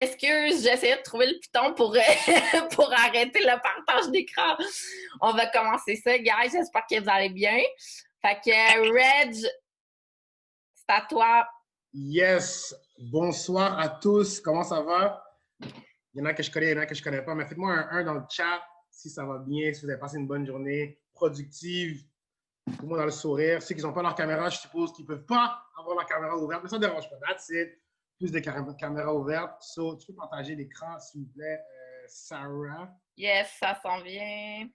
Excuse, j'essayais de trouver le piton pour, pour arrêter le partage d'écran. On va commencer ça, guys. J'espère que vous allez bien. Fait que, Reg, c'est à toi. Yes, bonsoir à tous. Comment ça va? Il y en a que je connais, il y en a que je connais pas. Mais faites-moi un dans le chat si ça va bien, si vous avez passé une bonne journée productive. Tout le monde a le sourire. Ceux qui n'ont pas leur caméra, je suppose qu'ils ne peuvent pas avoir leur caméra ouverte. Mais ça ne dérange pas. That's it. Plus de caméras ouvertes. So, tu peux partager l'écran, s'il vous plaît, Sarah. Yes, ça s'en vient.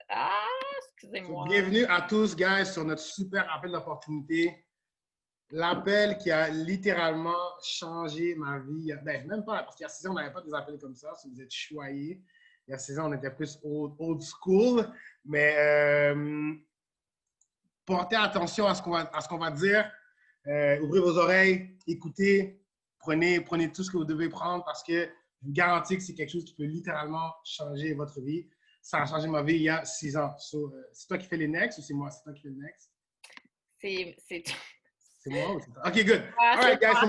Ah, excusez-moi. So, bienvenue à tous, guys, sur notre super appel d'opportunité. L'appel qui a littéralement changé ma vie. Ben, même pas, parce qu'il y a 6 ans, on n'avait pas des appels comme ça, si vous êtes choyés. Il y a 6 ans, on était plus old school. Mais portez attention à ce qu'on va dire. Ouvrez vos oreilles, écoutez, prenez tout ce que vous devez prendre parce que je vous garantis que c'est quelque chose qui peut littéralement changer votre vie. Ça a changé ma vie il y a 6 ans. So, c'est toi qui fais les next ou c'est moi? C'est toi qui fais les next? C'est C'est moi ou c'est toi? OK, good. Ah, All right, guys. So,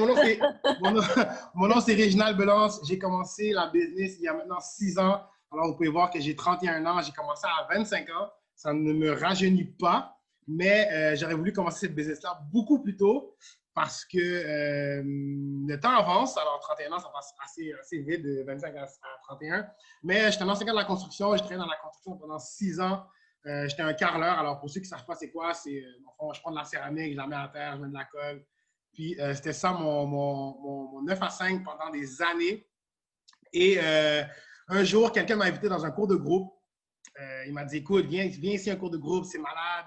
mon nom, c'est Réginald Belance. J'ai commencé la business il y a maintenant 6 ans. Alors, vous pouvez voir que j'ai 31 ans. J'ai commencé à 25 ans. Ça ne me rajeunit pas. Mais j'aurais voulu commencer cette business-là beaucoup plus tôt parce que le temps avance. Alors, 31 ans, ça passe assez vite, de 25 à 31. Mais j'étais un enseignant de la construction. J'ai travaillé dans la construction pendant 6 ans. J'étais un carreleur. Alors, pour ceux qui ne savent pas c'est quoi, c'est, enfin, je prends de la céramique, je la mets à terre, je mets de la colle. Puis, c'était ça mon 9 à 5 pendant des années. Et un jour, quelqu'un m'a invité dans un cours de groupe. Il m'a dit, écoute, viens ici, un cours de groupe, c'est malade.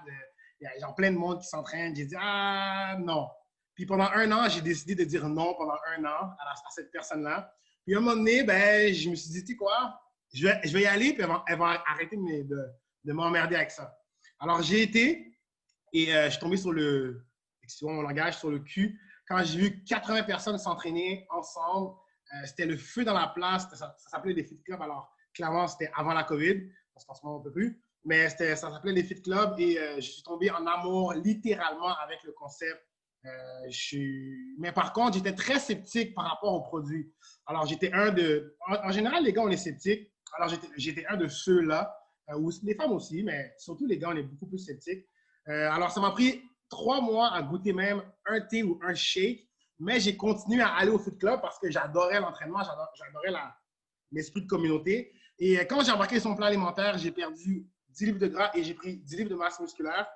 Il y a genre plein de monde qui s'entraîne. J'ai dit, ah non. Puis pendant 1 an, j'ai décidé de dire non pendant 1 an à cette personne-là. Puis à un moment donné, ben, je me suis dit, tu sais quoi, je vais y aller, puis elle va arrêter de m'emmerder avec ça. Alors j'ai été et je suis tombé sur excusez-moi mon langage, sur le cul. Quand j'ai vu 80 personnes s'entraîner ensemble, c'était le feu dans la place. Ça s'appelait des fit clubs. Alors clairement, c'était avant la COVID, parce qu'en ce moment, on ne peut plus. Mais ça s'appelait les Fit Club et je suis tombé en amour littéralement avec le concept. Mais par contre, j'étais très sceptique par rapport aux produits. Alors, j'étais en général, les gars, on est sceptiques. Alors, j'étais un de ceux-là, ou les femmes aussi, mais surtout les gars, on est beaucoup plus sceptiques. Alors, ça m'a pris 3 mois à goûter même un thé ou un shake, mais j'ai continué à aller au Fit Club parce que j'adorais l'entraînement, j'adorais l'esprit de communauté. Et quand j'ai embarqué sur mon plan alimentaire, j'ai perdu 10 livres de gras et j'ai pris 10 livres de masse musculaire.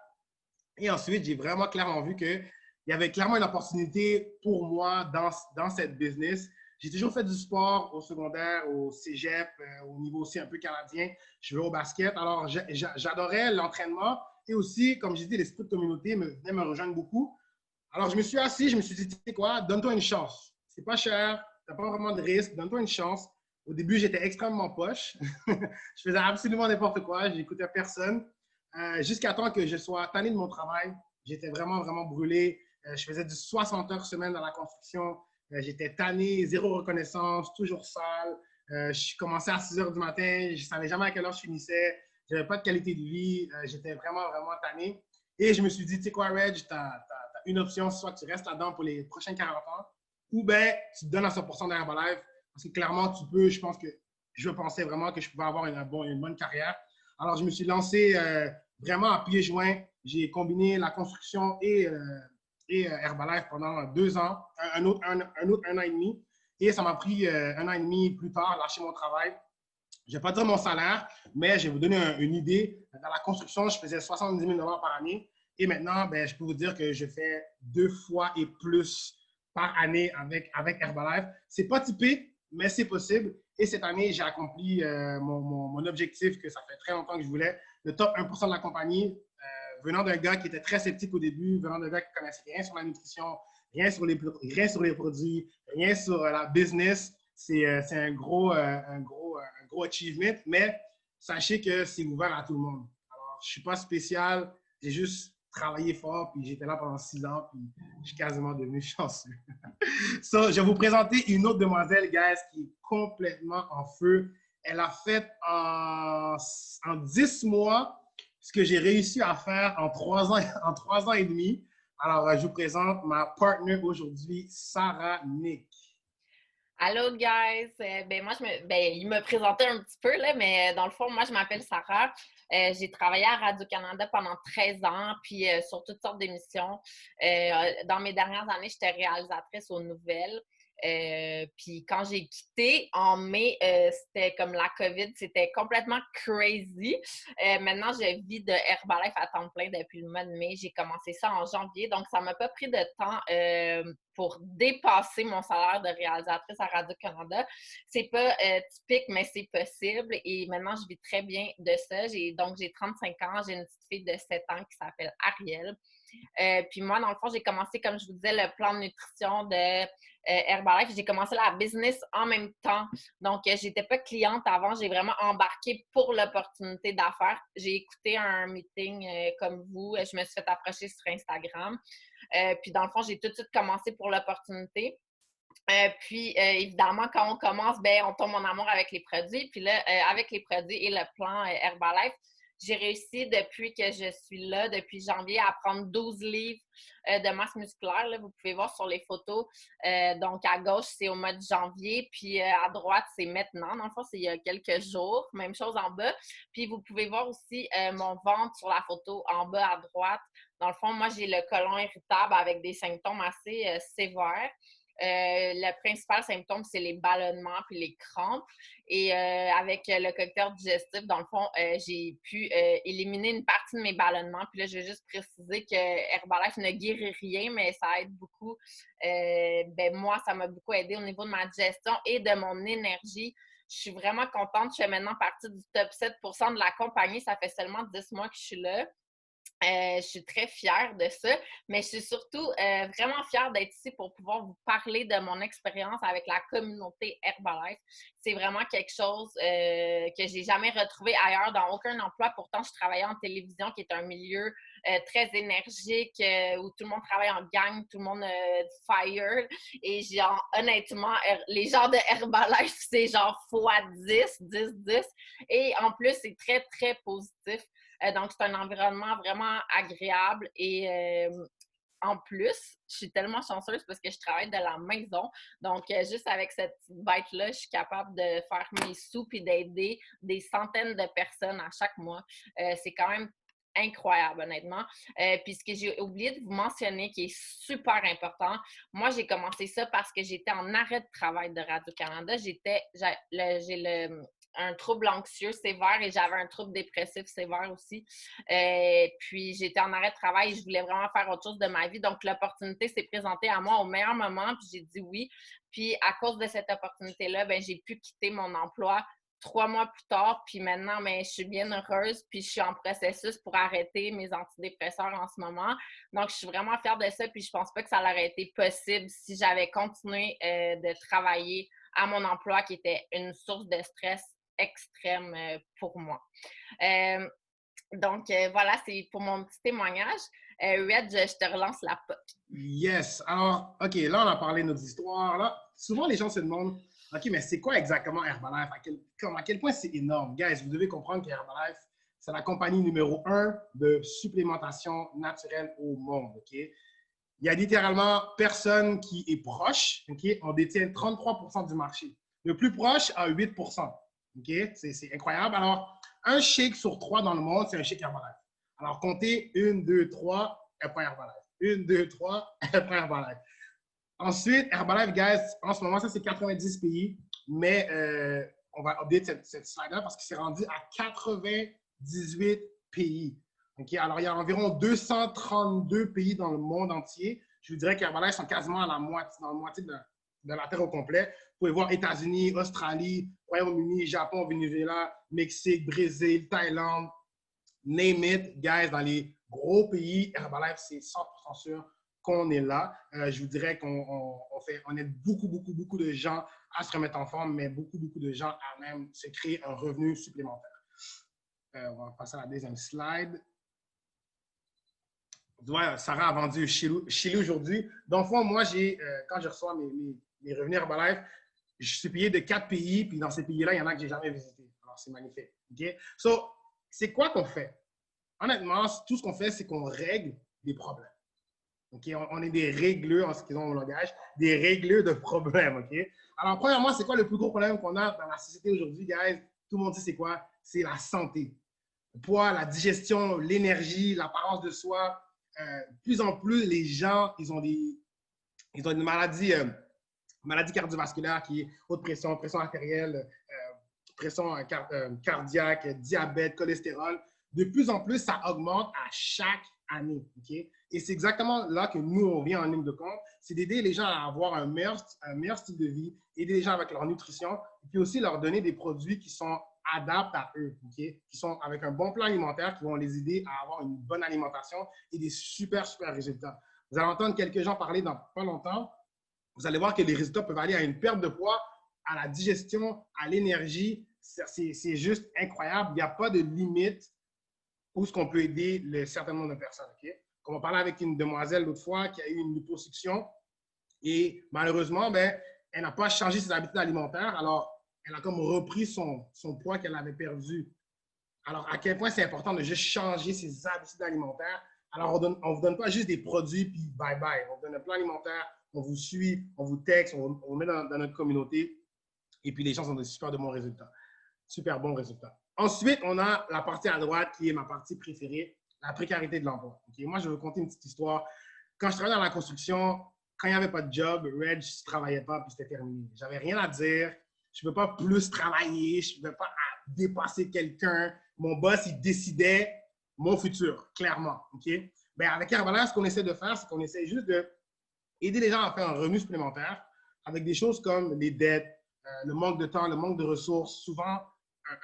Et ensuite, j'ai vraiment clairement vu qu'il y avait clairement une opportunité pour moi dans cette business. J'ai toujours fait du sport au secondaire, au cégep, au niveau aussi un peu canadien. Je vais au basket. Alors, j'adorais l'entraînement et aussi, comme j'ai dit, l'esprit de communauté venait me rejoindre beaucoup. Alors, je me suis assis, je me suis dit, tu sais quoi, donne-toi une chance. C'est pas cher, tu n'as pas vraiment de risque, donne-toi une chance. Au début, j'étais extrêmement poche. Je faisais absolument n'importe quoi. Je n'écoutais personne. Jusqu'à temps que je sois tanné de mon travail. J'étais vraiment, vraiment brûlé. Je faisais du 60 heures semaine dans la construction. J'étais tanné, zéro reconnaissance, toujours sale. Je commençais à 6 heures du matin. Je ne savais jamais à quelle heure je finissais. Je n'avais pas de qualité de vie. J'étais vraiment, vraiment tanné. Et je me suis dit, tu sais quoi, Reg, tu as une option, soit tu restes là-dedans pour les prochains 40 ans, ou bien tu te donnes à 100% d'Herbalife. Parce que clairement, je pense que je pensais vraiment que je pouvais avoir une bonne carrière. Alors, je me suis lancé vraiment à pieds joints. J'ai combiné la construction et Herbalife pendant 2 ans, un autre 1 an et demi. Et ça m'a pris 1 an et demi plus tard, lâcher mon travail. Je ne vais pas dire mon salaire, mais je vais vous donner une idée. Dans la construction, je faisais 70 000 $ par année. Et maintenant, ben, je peux vous dire que je fais 2 fois et plus par année avec Herbalife. Ce n'est pas typique, mais c'est possible. Et cette année, j'ai accompli mon objectif que ça fait très longtemps que je voulais, le top 1% de la compagnie, venant d'un gars qui était très sceptique au début, venant d'un gars qui ne connaissait rien sur la nutrition, rien sur les produits, rien sur la business. C'est un gros achievement, mais sachez que c'est ouvert à tout le monde. Alors, je ne suis pas spécial, j'ai juste travaillé fort, puis j'étais là pendant 6 ans, puis je suis quasiment devenu chanceux. So, je vais vous présenter une autre demoiselle, guys, qui est complètement en feu. Elle a fait en 10 mois ce que j'ai réussi à faire en 3 ans et demi. Alors, je vous présente ma partner aujourd'hui, Sarah Nick. Allô, guys! Moi, il m'a présenté un petit peu, là, mais dans le fond, moi, je m'appelle Sarah. J'ai travaillé à Radio-Canada pendant 13 ans, puis sur toutes sortes d'émissions. Dans mes dernières années, j'étais réalisatrice aux nouvelles. Puis quand j'ai quitté en mai, c'était comme la COVID, c'était complètement crazy. Maintenant, je vis de Herbalife à temps plein depuis le mois de mai. J'ai commencé ça en janvier, donc ça m'a pas pris de temps pour dépasser mon salaire de réalisatrice à Radio-Canada. C'est pas typique, mais c'est possible. Et maintenant, je vis très bien de ça. Donc, j'ai 35 ans, j'ai une petite fille de 7 ans qui s'appelle Ariel. Puis moi, dans le fond, j'ai commencé, comme je vous disais, le plan de nutrition de Herbalife. J'ai commencé la business en même temps. Donc, j'étais pas cliente avant. J'ai vraiment embarqué pour l'opportunité d'affaires. J'ai écouté un meeting comme vous. Je me suis fait approcher sur Instagram. Puis dans le fond, j'ai tout de suite commencé pour l'opportunité. Évidemment, quand on commence, on tombe en amour avec les produits. Puis là, avec les produits et le plan Herbalife, j'ai réussi depuis que je suis là, depuis janvier, à prendre 12 livres de masse musculaire. Là, vous pouvez voir sur les photos. Donc, à gauche, c'est au mois de janvier. Puis à droite, c'est maintenant. Dans le fond, c'est il y a quelques jours. Même chose en bas. Puis vous pouvez voir aussi mon ventre sur la photo en bas à droite. Dans le fond, moi, j'ai le côlon irritable avec des symptômes assez sévères. Le principal symptôme, c'est les ballonnements puis les crampes. Et avec le cocktail digestif, dans le fond, j'ai pu éliminer une partie de mes ballonnements. Puis là, je veux juste préciser que Herbalife ne guérit rien, mais ça aide beaucoup. Moi, ça m'a beaucoup aidé au niveau de ma digestion et de mon énergie. Je suis vraiment contente. Je fais maintenant partie du top 7% de la compagnie. Ça fait seulement 10 mois que je suis là. Je suis très fière de ça, mais je suis surtout vraiment fière d'être ici pour pouvoir vous parler de mon expérience avec la communauté Herbalife. C'est vraiment quelque chose que j'ai jamais retrouvé ailleurs dans aucun emploi. Pourtant, je travaillais en télévision, qui est un milieu très énergique, où tout le monde travaille en gang, tout le monde fire. Et genre, honnêtement, les gens de Herbalife, c'est genre fois 10, 10, 10. Et en plus, c'est très, très positif. Donc, c'est un environnement vraiment agréable et en plus, je suis tellement chanceuse parce que je travaille de la maison. Donc, juste avec cette petite bête-là, je suis capable de faire mes sous et d'aider des centaines de personnes à chaque mois. C'est quand même incroyable, honnêtement. Puis ce que j'ai oublié de vous mentionner, qui est super important, moi, j'ai commencé ça parce que j'étais en arrêt de travail de Radio-Canada. J'ai un trouble anxieux sévère et j'avais un trouble dépressif sévère aussi. Puis j'étais en arrêt de travail et je voulais vraiment faire autre chose de ma vie. Donc l'opportunité s'est présentée à moi au meilleur moment, puis j'ai dit oui. Puis à cause de cette opportunité-là, j'ai pu quitter mon emploi 3 mois plus tard, puis maintenant, je suis bien heureuse, puis je suis en processus pour arrêter mes antidépresseurs en ce moment. Donc, je suis vraiment fière de ça, puis je pense pas que ça aurait été possible si j'avais continué de travailler à mon emploi qui était une source de stress extrême pour moi. Voilà, c'est pour mon petit témoignage. Red, je te relance la POC. Yes. Alors, OK, là, on a parlé de nos histoires. Là, souvent, les gens se demandent, OK, mais c'est quoi exactement Herbalife? À quel point c'est énorme? Guys, vous devez comprendre qu'Herbalife, c'est la compagnie numéro 1 de supplémentation naturelle au monde. OK? Il y a littéralement personne qui est proche. OK? On détient 33% du marché. Le plus proche a 8%. OK? C'est incroyable. Alors, un shake sur 3 dans le monde, c'est un shake Herbalife. Alors, comptez 1, 2, 3, elle prend Herbalife. 1, 2, 3, elle prend Herbalife. Ensuite, Herbalife, guys, en ce moment, ça, c'est 90 pays, mais on va update cette slide-là parce qu'il s'est rendu à 98 pays. Okay? Alors, il y a environ 232 pays dans le monde entier. Je vous dirais qu'Herbalife sont quasiment à dans la moitié de la Terre au complet. Vous pouvez voir États-Unis, Australie, Royaume-Uni, Japon, Venezuela, Mexique, Brésil, Thaïlande, name it, guys, dans les gros pays, Herbalife, c'est 100% sûr qu'on est là. Je vous dirais qu'on aide beaucoup de gens à se remettre en forme, mais beaucoup de gens à même se créer un revenu supplémentaire. On va passer à la deuxième slide. Ouais, Sarah a vendu Chili aujourd'hui. Donc, moi, quand je reçois mes revenus Herbalife, je suis payé de 4 pays, puis dans ces pays-là, il y en a que je n'ai jamais visités. Alors, c'est magnifique. OK? So, c'est quoi qu'on fait? Honnêtement, tout ce qu'on fait, c'est qu'on règle des problèmes. OK? On est des régleux, en ce qu'ils ont au langage, des régleux de problèmes. OK? Alors, premièrement, c'est quoi le plus gros problème qu'on a dans la société aujourd'hui, guys? Tout le monde dit c'est quoi? C'est la santé. Le poids, la digestion, l'énergie, l'apparence de soi. De plus en plus, les gens, ils ont une maladie cardiovasculaire qui est haute pression, pression artérielle, pression cardiaque, diabète, cholestérol. De plus en plus, ça augmente à chaque année. Okay? Et c'est exactement là que nous, on vient en ligne de compte. C'est d'aider les gens à avoir un meilleur style de vie, aider les gens avec leur nutrition, et puis aussi leur donner des produits qui sont adaptés à eux, okay? Qui sont avec un bon plan alimentaire, qui vont les aider à avoir une bonne alimentation et des super résultats. Vous allez entendre quelques gens parler dans pas longtemps. Vous allez voir que les résultats peuvent aller à une perte de poids, à la digestion, à l'énergie. C'est juste incroyable. Il n'y a pas de limite où ce qu'on peut aider un certain nombre de personnes. Okay? On va parler avec une demoiselle l'autre fois qui a eu une liposuction et malheureusement, ben, elle n'a pas changé ses habitudes alimentaires. Alors, elle a comme repris son poids qu'elle avait perdu. Alors, à quel point c'est important de juste changer ses habitudes alimentaires. Alors, on ne vous donne pas juste des produits puis bye-bye. On vous donne un plan alimentaire, on vous suit, on vous texte, on vous met dans notre communauté et puis les gens ont de super de bons résultats. Super bons résultats. Ensuite, on a la partie à droite qui est ma partie préférée, la précarité de l'emploi. Okay? Moi, je veux conter une petite histoire. Quand je travaillais dans la construction, quand il n'y avait pas de job, Reg, je ne travaillais pas puis c'était terminé. Je n'avais rien à dire. Je ne peux pas plus travailler. Je ne peux pas dépasser quelqu'un. Mon boss, il décidait mon futur, clairement. Okay? Ben, avec Herbalife, ce qu'on essaie de faire, c'est qu'on essaie juste d'aider les gens à faire un revenu supplémentaire avec des choses comme les dettes, le manque de temps, le manque de ressources. Souvent,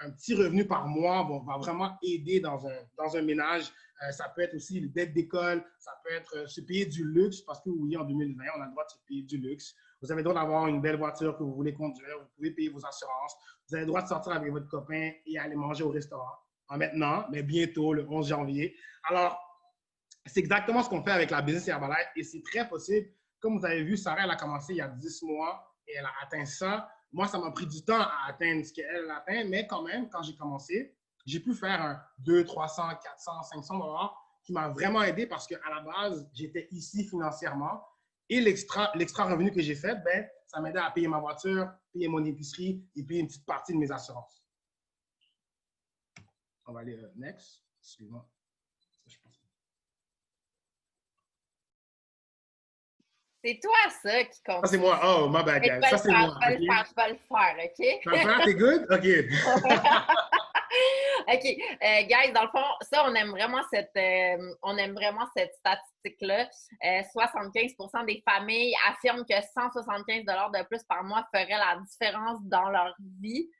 un petit revenu par mois va vraiment aider dans un ménage. Ça peut être aussi les dettes d'école, ça peut être se payer du luxe, parce que oui, en 2020, on a le droit de se payer du luxe. Vous avez le droit d'avoir une belle voiture que vous voulez conduire, vous pouvez payer vos assurances, vous avez le droit de sortir avec votre copain et aller manger au restaurant. Pas maintenant, mais bientôt, le 11 janvier. Alors, c'est exactement ce qu'on fait avec la Business Herbalife et c'est très possible. Comme vous avez vu, Sarah, elle a commencé il y a 10 mois et elle a atteint ça. Moi, ça m'a pris du temps à atteindre ce qu'elle a atteint, mais quand même, quand j'ai commencé, j'ai pu faire un 200, 300, 400, 500 dollars qui m'a vraiment aidé parce qu'à la base, j'étais ici financièrement et l'extra revenu que j'ai fait, ben, ça m'aidait à payer ma voiture, payer mon épicerie et payer une petite partie de mes assurances. On va aller next. Excuse-moi. C'est toi, ça, qui compte. Ça, c'est moi. Oh, ma bad, guys. Ça, c'est moi. Je vais le faire, OK? Tu vas le faire? T'es good? OK. OK. Guys, dans le fond, ça, on aime vraiment cette statistique-là. 75% des familles affirment que 175 $ de plus par mois ferait la différence dans leur vie.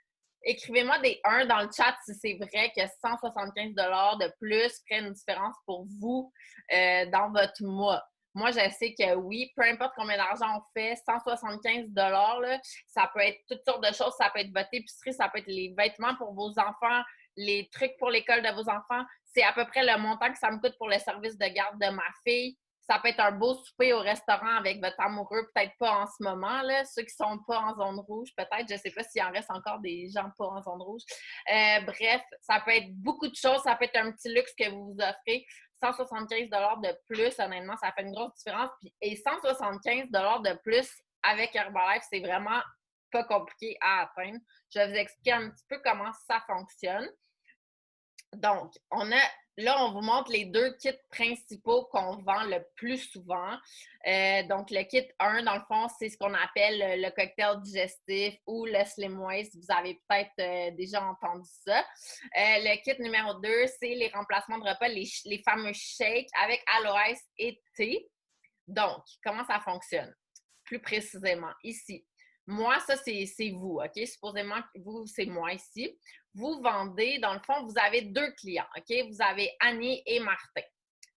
Écrivez-moi des 1 dans le chat si c'est vrai que 175 $ de plus ferait une différence pour vous dans votre mois. Moi, je sais que oui, peu importe combien d'argent on fait, 175 $, là, ça peut être toutes sortes de choses. Ça peut être votre épicerie, ça peut être les vêtements pour vos enfants, les trucs pour l'école de vos enfants. C'est à peu près le montant que ça me coûte pour le service de garde de ma fille. Ça peut être un beau souper au restaurant avec votre amoureux, peut-être pas en ce moment, là. Ceux qui sont pas en zone rouge, peut-être. Je sais pas s'il en reste encore des gens pas en zone rouge. Bref, ça peut être beaucoup de choses. Ça peut être un petit luxe que vous vous offrez. 175 $ de plus, honnêtement, ça fait une grosse différence. Et 175 $ de plus avec Herbalife, c'est vraiment pas compliqué à atteindre. Je vais vous expliquer un petit peu comment ça fonctionne. Donc, là, on vous montre les 2 kits principaux qu'on vend le plus souvent. Donc, le kit 1, dans le fond, c'est ce qu'on appelle le cocktail digestif ou le Slim Waist. Vous avez peut-être déjà entendu ça. Le kit numéro 2, c'est les remplacements de repas, les fameux shakes avec aloès et thé. Donc, comment ça fonctionne? Plus précisément, ici. Moi, ça, c'est vous, OK? Supposément que vous, c'est moi ici. Vous vendez, dans le fond, vous avez 2 clients, OK? Vous avez Annie et Martin.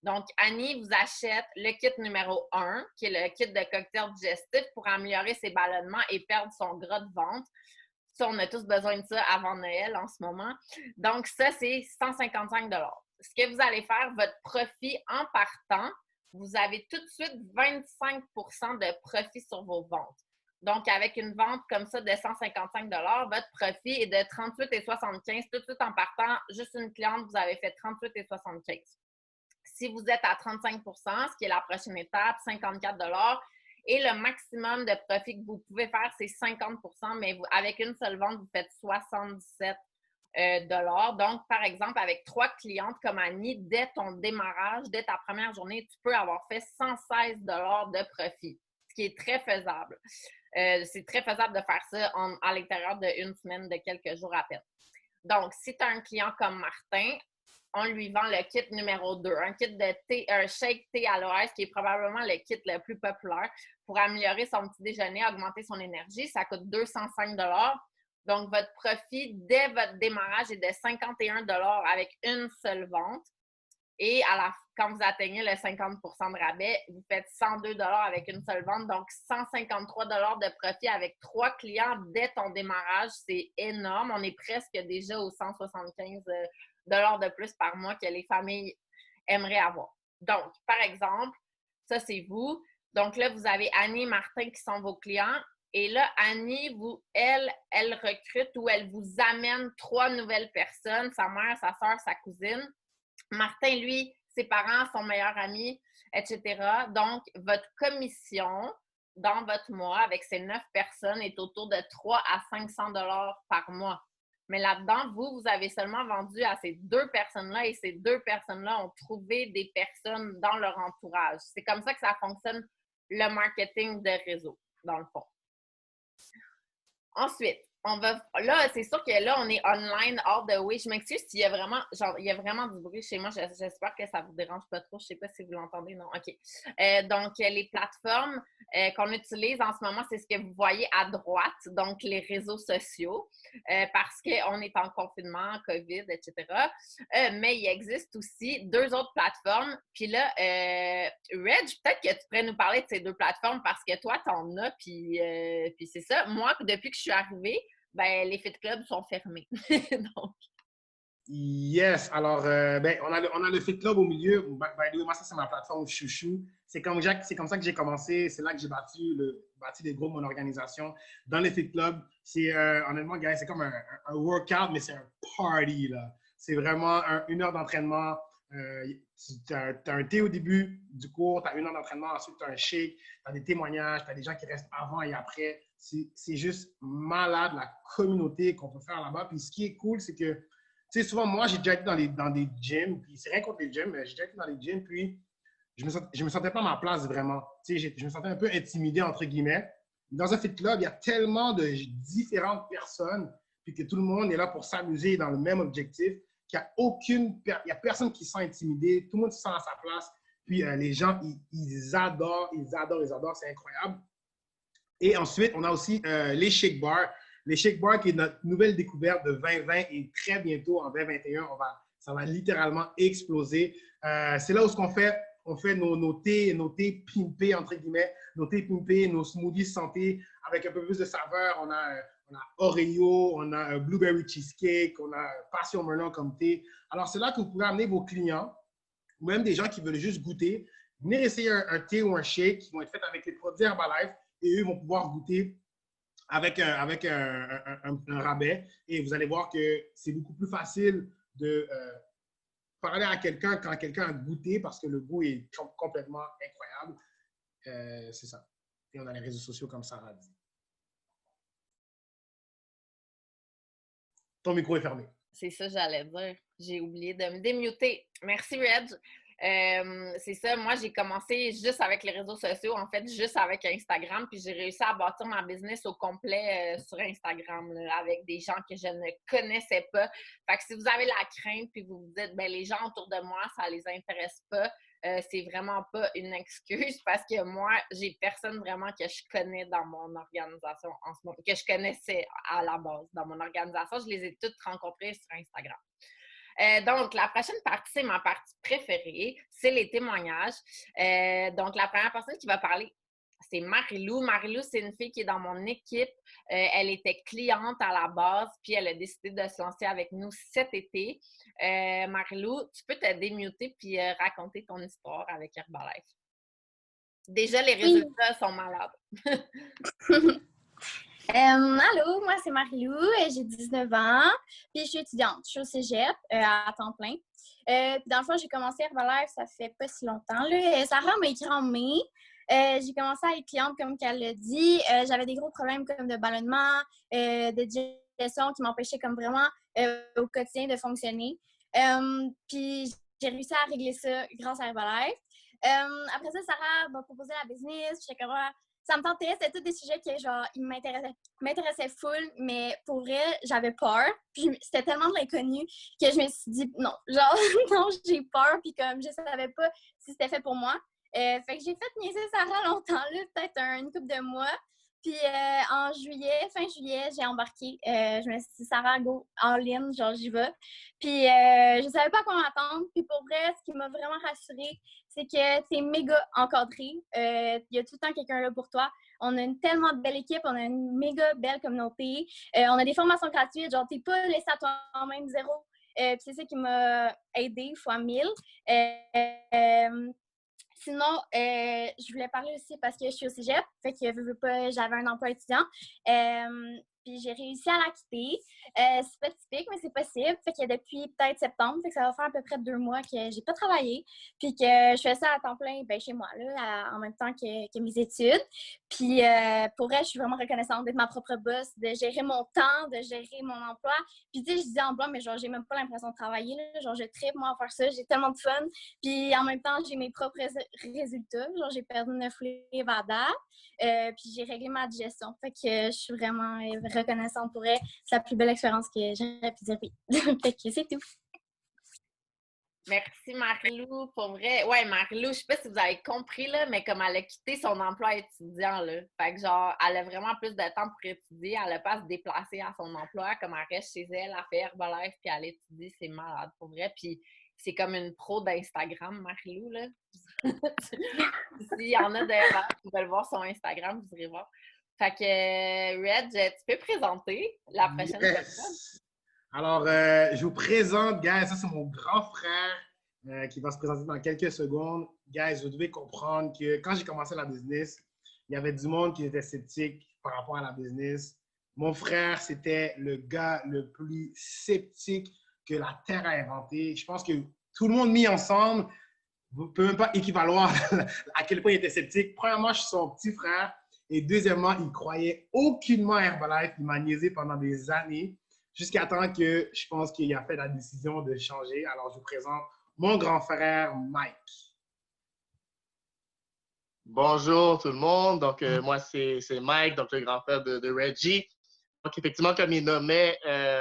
Donc, Annie vous achète le kit numéro 1, qui est le kit de cocktail digestif pour améliorer ses ballonnements et perdre son gras de ventre. Ça, on a tous besoin de ça avant Noël en ce moment. Donc, ça, c'est 155 $. Ce que vous allez faire, votre profit en partant, vous avez tout de suite 25 % de profit sur vos ventes. Donc, avec une vente comme ça de 155 $, votre profit est de 38,75 $ tout de suite en partant. Juste une cliente, vous avez fait 38,75 $. Si vous êtes à 35 %, ce qui est la prochaine étape, 54 $. Et le maximum de profit que vous pouvez faire, c'est 50 %, mais avec une seule vente, vous faites 77 $. Donc, par exemple, avec 3 clientes comme Annie, dès ton démarrage, dès ta première journée, tu peux avoir fait 116 $ de profit, ce qui est très faisable. C'est très faisable de faire ça à l'intérieur d'une semaine, de quelques jours à peine. Donc, si tu as un client comme Martin, on lui vend le kit numéro 2, un kit de thé, un shake thé à l'OS, qui est probablement le kit le plus populaire pour améliorer son petit déjeuner, augmenter son énergie. Ça coûte 205 $. Donc, votre profit dès votre démarrage est de 51 $ avec une seule vente. Et quand vous atteignez le 50 % de rabais, vous faites 102 $ avec une seule vente. Donc, 153 $ de profit avec 3 clients dès ton démarrage. C'est énorme. On est presque déjà aux 175 $ de plus par mois que les familles aimeraient avoir. Donc, par exemple, ça, c'est vous. Donc là, vous avez Annie et Martin qui sont vos clients. Et là, Annie, elle recrute ou elle vous amène 3 nouvelles personnes, sa mère, sa soeur, sa cousine. Martin, lui, ses parents, son meilleur ami, etc. Donc, votre commission dans votre mois avec ces 9 personnes est autour de 300 à 500 $ par mois. Mais là-dedans, vous avez seulement vendu à ces 2 personnes-là et ces 2 personnes-là ont trouvé des personnes dans leur entourage. C'est comme ça que ça fonctionne, le marketing de réseau, dans le fond. Ensuite, là, c'est sûr que là, on est online all the way. Je m'excuse s'il y a vraiment du bruit chez moi. J'espère que ça ne vous dérange pas trop. Je ne sais pas si vous l'entendez. Non, OK. Donc, les plateformes qu'on utilise en ce moment, c'est ce que vous voyez à droite, donc les réseaux sociaux, parce qu'on est en confinement, COVID, etc. Mais il existe aussi 2 autres plateformes. Puis là, Reg, peut-être que tu pourrais nous parler de ces 2 plateformes parce que toi, tu en as, puis c'est ça. Moi, depuis que je suis arrivée, ben, les fit clubs sont fermés. Donc. Yes, alors, on a le Fit Club au milieu. By the way, moi, ça, c'est ma plateforme chouchou. C'est comme ça que j'ai commencé. C'est là que j'ai bâti des groupes, mon organisation. Dans le Fit Club, c'est, honnêtement, guys, c'est comme un workout, mais c'est un party, là. C'est vraiment 1 heure d'entraînement. Tu as un thé au début du cours, tu as 1 heure d'entraînement, ensuite tu as un shake, tu as des témoignages, tu as des gens qui restent avant et après. C'est juste malade, la communauté qu'on peut faire là-bas. Puis ce qui est cool, c'est que tu sais, souvent, moi, j'ai déjà été dans des gyms, puis c'est rien contre les gyms, mais j'ai déjà été dans les gyms, puis je me sentais pas à ma place vraiment. Tu sais, je me sentais un peu intimidé, entre guillemets. Dans un fit club, il y a tellement de différentes personnes, puis que tout le monde est là pour s'amuser dans le même objectif, qu'il n'y a personne qui se sent intimidé, tout le monde se sent à sa place, puis les gens, ils adorent, c'est incroyable. Et ensuite, on a aussi les shake bars. Les shake bars, qui est notre nouvelle découverte de 2020 et très bientôt, en 2021, ça va littéralement exploser. C'est là où on fait nos thés pimpés, entre guillemets, nos thés pimpés, nos smoothies santé avec un peu plus de saveur. On a Oreo, on a Blueberry Cheesecake, on a Passion Melon comme thé. Alors, c'est là que vous pouvez amener vos clients ou même des gens qui veulent juste goûter. Venir essayer un thé ou un shake qui vont être faits avec les produits Herbalife et eux vont pouvoir goûter avec un rabais. Et vous allez voir que c'est beaucoup plus facile de parler à quelqu'un quand quelqu'un a goûté parce que le goût est complètement incroyable. C'est ça. Et on a les réseaux sociaux comme Sarah dit. Ton micro est fermé. C'est ça, j'allais dire. J'ai oublié de me démuter. Merci, Reg. C'est ça, moi j'ai commencé juste avec les réseaux sociaux, en fait, juste avec Instagram, puis j'ai réussi à bâtir ma business au complet sur Instagram, là, avec des gens que je ne connaissais pas. Fait que si vous avez la crainte, puis vous vous dites, ben les gens autour de moi, ça les intéresse pas, c'est vraiment pas une excuse parce que moi, j'ai personne vraiment que je connais dans mon organisation en ce moment, que je connaissais à la base dans mon organisation. Je les ai toutes rencontrées sur Instagram. Donc, la prochaine partie, c'est ma partie préférée, c'est les témoignages. Donc, la première personne qui va parler, c'est Marilou. Marilou, c'est une fille qui est dans mon équipe. Elle était cliente à la base, puis elle a décidé de se lancer avec nous cet été. Marilou, tu peux te démuter puis raconter ton histoire avec Herbalife. Déjà, les résultats sont malades. Allô, moi c'est Marie-Lou, j'ai 19 ans, puis je suis étudiante, je suis au cégep à temps plein. Puis dans le fond, j'ai commencé Herbalife, ça fait pas si longtemps. Là. Sarah m'a écrit en mai. J'ai commencé à être cliente comme qu'elle l'a dit. J'avais des gros problèmes comme de ballonnement, de digestion qui m'empêchaient comme vraiment au quotidien de fonctionner. Puis j'ai réussi à régler ça grâce à Herbalife. Après ça, Sarah m'a proposé la business. J'étais comme, ça me tentait, c'était tous des sujets qui, genre, ils m'intéressaient full, mais pour vrai, j'avais peur. Puis c'était tellement de l'inconnu que je me suis dit, non, genre, non, j'ai peur, puis comme je savais pas si c'était fait pour moi. Fait que j'ai fait niaiser Sarah longtemps, là, peut-être une couple de mois. Puis en juillet, fin juillet, j'ai embarqué. Je me suis dit, Sarah, go, en ligne, genre, j'y vais. Puis je savais pas comment m'attendre. Puis pour vrai, ce qui m'a vraiment rassurée, c'est que tu es méga encadré. Il y a tout le temps quelqu'un là pour toi. On a une tellement belle équipe, on a une méga belle communauté. On a des formations gratuites, genre, t'es pas laissé à toi-même zéro. Puis c'est ça qui m'a aidée fois 1000. Sinon, je voulais parler aussi parce que je suis au cégep, fait que j'avais un emploi étudiant. Puis j'ai réussi à la quitter. C'est pas typique, mais c'est possible. Fait que depuis peut-être septembre, fait que ça va faire à peu près 2 mois que j'ai pas travaillé. Puis que je fais ça à temps plein chez moi, là, en même temps que mes études. Puis pour elle, je suis vraiment reconnaissante d'être ma propre boss, de gérer mon temps, de gérer mon emploi. Puis tu sais, je dis emploi, mais genre, j'ai même pas l'impression de travailler. Là. Genre, je tripe, moi, à faire ça. J'ai tellement de fun. Puis en même temps, j'ai mes propres résultats. Genre, j'ai perdu 9 livres à date. Puis j'ai réglé ma digestion. Fait que je suis vraiment reconnaissante pour elle. C'est la plus belle expérience que j'aurais pu dire oui. Fait que c'est tout. Merci Marie-Lou, pour vrai. Ouais, Marie-Lou, je sais pas si vous avez compris, là, mais comme elle a quitté son emploi étudiant, là. Fait que genre, elle a vraiment plus de temps pour étudier. Elle n'a pas à se déplacer à son emploi. Comme elle reste chez elle, elle fait Herbalife, puis elle étudie, c'est malade, pour vrai. Puis c'est comme une pro d'Instagram, Marie-Lou, là. S'il y en a d'ailleurs qui veulent voir son Instagram, vous irez voir. Fait que, Reg, tu peux présenter la prochaine personne? Alors, je vous présente, guys, ça c'est mon grand frère qui va se présenter dans quelques secondes. Guys, vous devez comprendre que quand j'ai commencé la business, il y avait du monde qui était sceptique par rapport à la business. Mon frère, c'était le gars le plus sceptique que la Terre a inventé. Je pense que tout le monde mis ensemble ne peut même pas équivaloir à quel point il était sceptique. Premièrement, je suis son petit frère. Et deuxièmement, il croyait aucunement à Herbalife. Il m'a niaisé pendant des années jusqu'à temps que je pense qu'il a fait la décision de changer. Alors, je vous présente mon grand frère, Mike. Bonjour tout le monde. Donc, moi, c'est Mike, donc le grand frère de Reggie. Donc, effectivement, comme il nommait,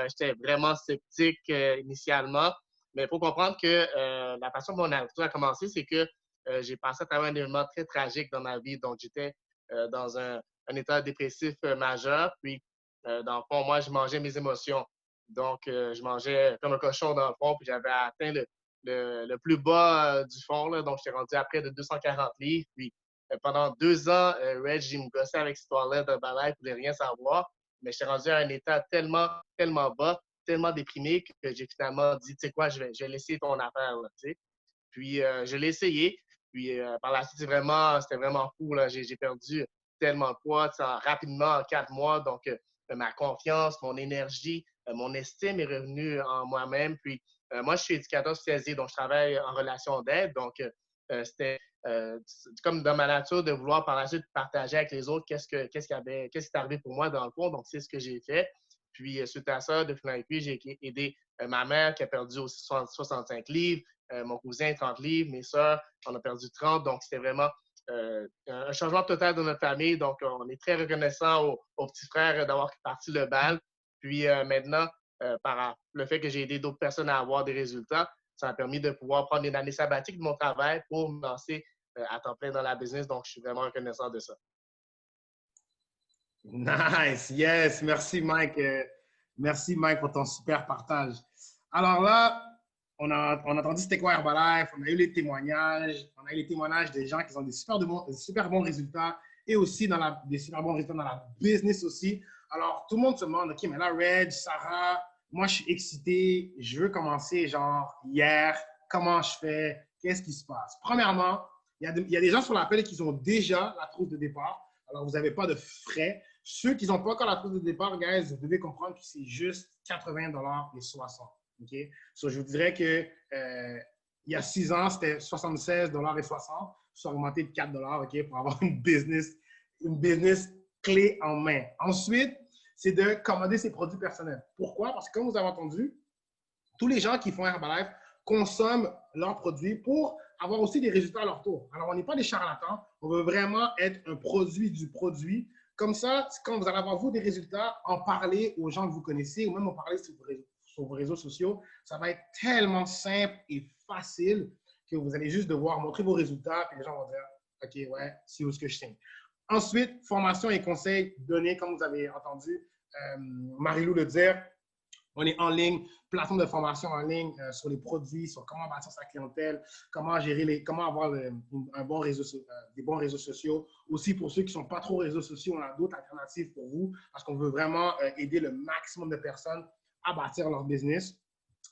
j'étais vraiment sceptique initialement. Mais il faut comprendre que la façon dont on a commencé, c'est que j'ai passé à travers un événement très tragique dans ma vie. Donc, j'étais dans un état dépressif majeur. Puis, dans le fond, moi, je mangeais mes émotions. Donc, je mangeais comme un cochon dans le fond. Puis, j'avais atteint le plus bas du fond. Là. Donc, j'étais rendu à près de 240 livres. Puis, pendant 2 ans, Reg, il me gossait avec cette histoire-là de balai, il ne voulait rien savoir. Mais je suis rendu à un état tellement, tellement bas, tellement déprimé que j'ai finalement dit, tu sais quoi, je vais laisser ton affaire, là, tu sais. Puis, je l'ai essayé. Puis, par la suite, c'était vraiment fou, là. J'ai perdu tellement de poids, rapidement, en 4 mois. Donc, ma confiance, mon énergie, mon estime est revenue en moi-même. Puis, moi, je suis éducateur spécialisé, donc je travaille en relation d'aide. Donc, c'était comme dans ma nature de vouloir par la suite partager avec les autres qu'est-ce qui est arrivé pour moi dans le fond. Donc, c'est ce que j'ai fait. Puis, suite à ça, de fil en aiguille, j'ai aidé ma mère qui a perdu aussi 65 livres, mon cousin 30 livres, mes soeurs, on a perdu 30. Donc, c'était vraiment un changement total de notre famille. Donc, on est très reconnaissant aux petits frères d'avoir parti le bal. Puis, maintenant, par le fait que j'ai aidé d'autres personnes à avoir des résultats, ça m'a permis de pouvoir prendre une année sabbatique de mon travail pour me lancer à temps plein dans la business. Donc, je suis vraiment reconnaissant de ça. Nice, yes. Merci, Mike. Merci, Mike, pour ton super partage. Alors là, on a entendu c'était quoi Herbalife, on a eu les témoignages, des gens qui ont des super bons résultats et aussi des super bons résultats dans la business aussi. Alors, tout le monde se demande, OK, mais là, Reg, Sarah, moi, je suis excité, je veux commencer genre hier, comment je fais, qu'est-ce qui se passe? Premièrement, il y a des gens sur l'appel qui ont déjà la trousse de départ, alors vous n'avez pas de frais. Ceux qui n'ont pas encore la trousse de départ, guys, vous devez comprendre que c'est juste 80 et 60. OK? So, je vous dirais que il y a 6 ans, c'était 76 et 60. Ça a augmenté de 4 OK, pour avoir une business clé en main. Ensuite, c'est de commander ses produits personnels. Pourquoi? Parce que comme vous avez entendu, tous les gens qui font Herbalife consomment leurs produits pour avoir aussi des résultats à leur tour. Alors, on n'est pas des charlatans. On veut vraiment être un produit du produit. Comme ça, quand vous allez avoir, vous, des résultats, en parler aux gens que vous connaissez ou même en parler sur vos réseaux sociaux, ça va être tellement simple et facile que vous allez juste devoir montrer vos résultats et les gens vont dire « OK, ouais, c'est où ce que je signe ». Ensuite, formation et conseils donnés, comme vous avez entendu Marie-Lou le dire. On est en ligne, plateforme de formation en ligne sur les produits, sur comment bâtir sa clientèle, comment gérer comment avoir des bons réseaux sociaux. Aussi, pour ceux qui ne sont pas trop réseaux sociaux, on a d'autres alternatives pour vous parce qu'on veut vraiment aider le maximum de personnes à bâtir leur business.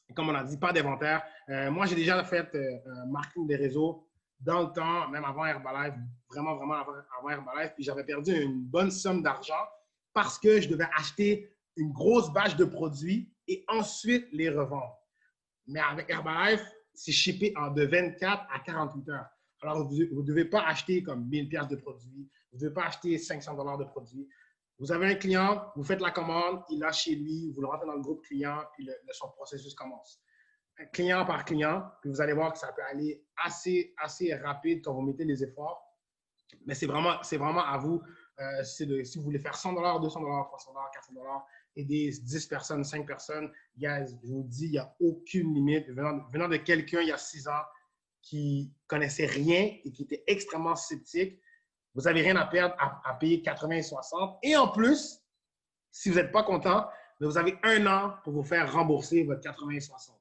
Et comme on a dit, pas d'inventaire. Moi, j'ai déjà fait marketing des réseaux dans le temps, même avant Herbalife, vraiment avant Herbalife. Puis j'avais perdu une bonne somme d'argent parce que je devais acheter une grosse batch de produits et ensuite les revendre. Mais avec Herbalife, c'est shippé de 24 à 48 heures. Alors, vous ne devez pas acheter comme 1000 $ de produits. Vous ne devez pas acheter 500 $ de produits. Vous avez un client, vous faites la commande, il l'a chez lui, vous le rentrez dans le groupe client, puis son processus commence. Client par client, puis vous allez voir que ça peut aller assez rapide quand vous mettez les efforts. Mais c'est vraiment à vous. Si vous voulez faire 100 $, 200 $, 300 $, 400 $, aider 10 personnes, 5 personnes, guys, je vous dis, il n'y a aucune limite. Venant de quelqu'un il y a 6 ans qui ne connaissait rien et qui était extrêmement sceptique, vous n'avez rien à perdre à payer 80 et 60. Et en plus, si vous n'êtes pas content, vous avez 1 an pour vous faire rembourser votre 80 et 60.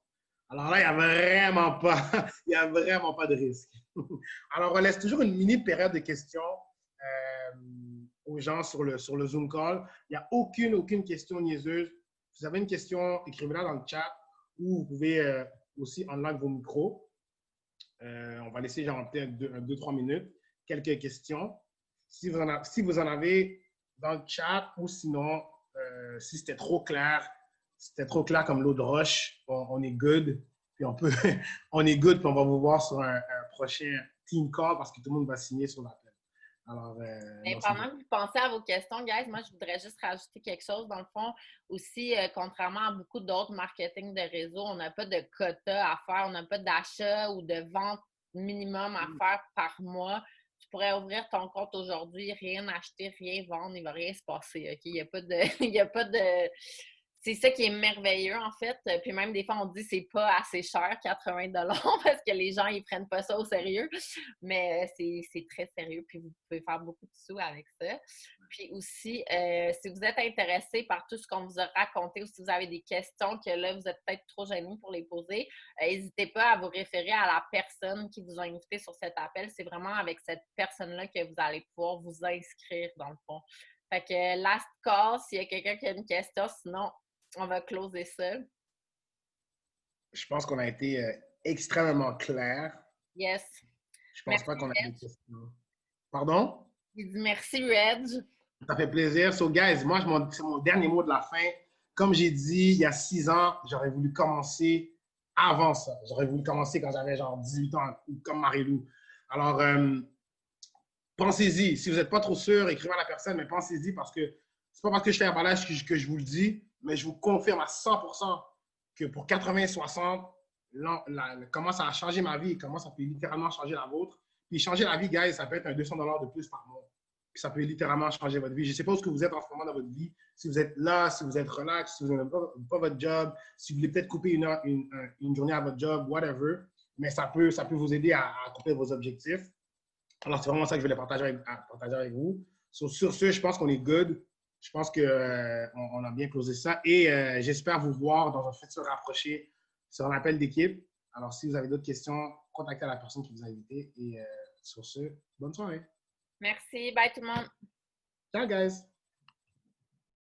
Alors là, il n'y a vraiment pas de risque. Alors, on laisse toujours une mini période de questions aux gens sur le Zoom call. Il n'y a aucune question niaiseuse. Si vous avez une question, écrivez-la dans le chat ou vous pouvez aussi unlock vos micros. On va laisser genre peut-être 2-3 minutes. Quelques questions. Si vous en avez dans le chat ou sinon, si c'était trop clair comme l'eau de roche, on est good. Puis on est good, puis on va vous voir sur un prochain team call parce que tout le monde va signer sur l'appel. Alors, mais pendant que vous pensez à vos questions, guys, moi, je voudrais juste rajouter quelque chose. Dans le fond, aussi, contrairement à beaucoup d'autres marketing de réseau, on n'a pas de quota à faire, on n'a pas d'achat ou de vente minimum à faire par mois. Tu pourrais ouvrir ton compte aujourd'hui, rien acheter, rien vendre, il ne va rien se passer. OK? Il n'y a pas de c'est ça qui est merveilleux, en fait. Puis même, des fois, on dit que c'est pas assez cher, 80 $ parce que les gens, ils prennent pas ça au sérieux. Mais c'est très sérieux, puis vous pouvez faire beaucoup de sous avec ça. Puis aussi, si vous êtes intéressé par tout ce qu'on vous a raconté ou si vous avez des questions que là, vous êtes peut-être trop gênés pour les poser, n'hésitez pas à vous référer à la personne qui vous a invité sur cet appel. C'est vraiment avec cette personne-là que vous allez pouvoir vous inscrire, dans le fond. Fait que last call, s'il y a quelqu'un qui a une question, sinon, on va closer ça. Je pense qu'on a été extrêmement clair. Yes. Je pense pas qu'on a des questions. Pardon? Il dit merci, Reg. Ça fait plaisir. So, guys, moi, c'est mon dernier mot de la fin. Comme j'ai dit, il y a 6 ans, j'aurais voulu commencer avant ça. J'aurais voulu commencer quand j'avais genre 18 ans, comme Marie-Lou. Alors, pensez-y. Si vous n'êtes pas trop sûr, écrivez à la personne, mais pensez-y parce que c'est pas parce que je fais un balage que je vous le dis, mais je vous confirme à 100% que pour 80-60, comment ça a changé ma vie, comment ça peut littéralement changer la vôtre. Puis changer la vie, guys, ça peut être un 200 $ de plus par mois. Puis ça peut littéralement changer votre vie. Je ne sais pas où est-ce que vous êtes en ce moment dans votre vie. Si vous êtes là, si vous êtes relax, si vous n'aimez pas votre job, si vous voulez peut-être couper une journée à votre job, whatever. Mais ça peut vous aider à couper vos objectifs. Alors, c'est vraiment ça que je voulais partager avec vous. Sur ce, je pense qu'on est good. Je pense qu'on a bien closé ça. Et j'espère vous voir dans un futur rapproché sur un appel d'équipe. Alors, si vous avez d'autres questions, contactez la personne qui vous a invité. Et sur ce, bonne soirée. Merci. Bye tout le monde. Ciao, guys.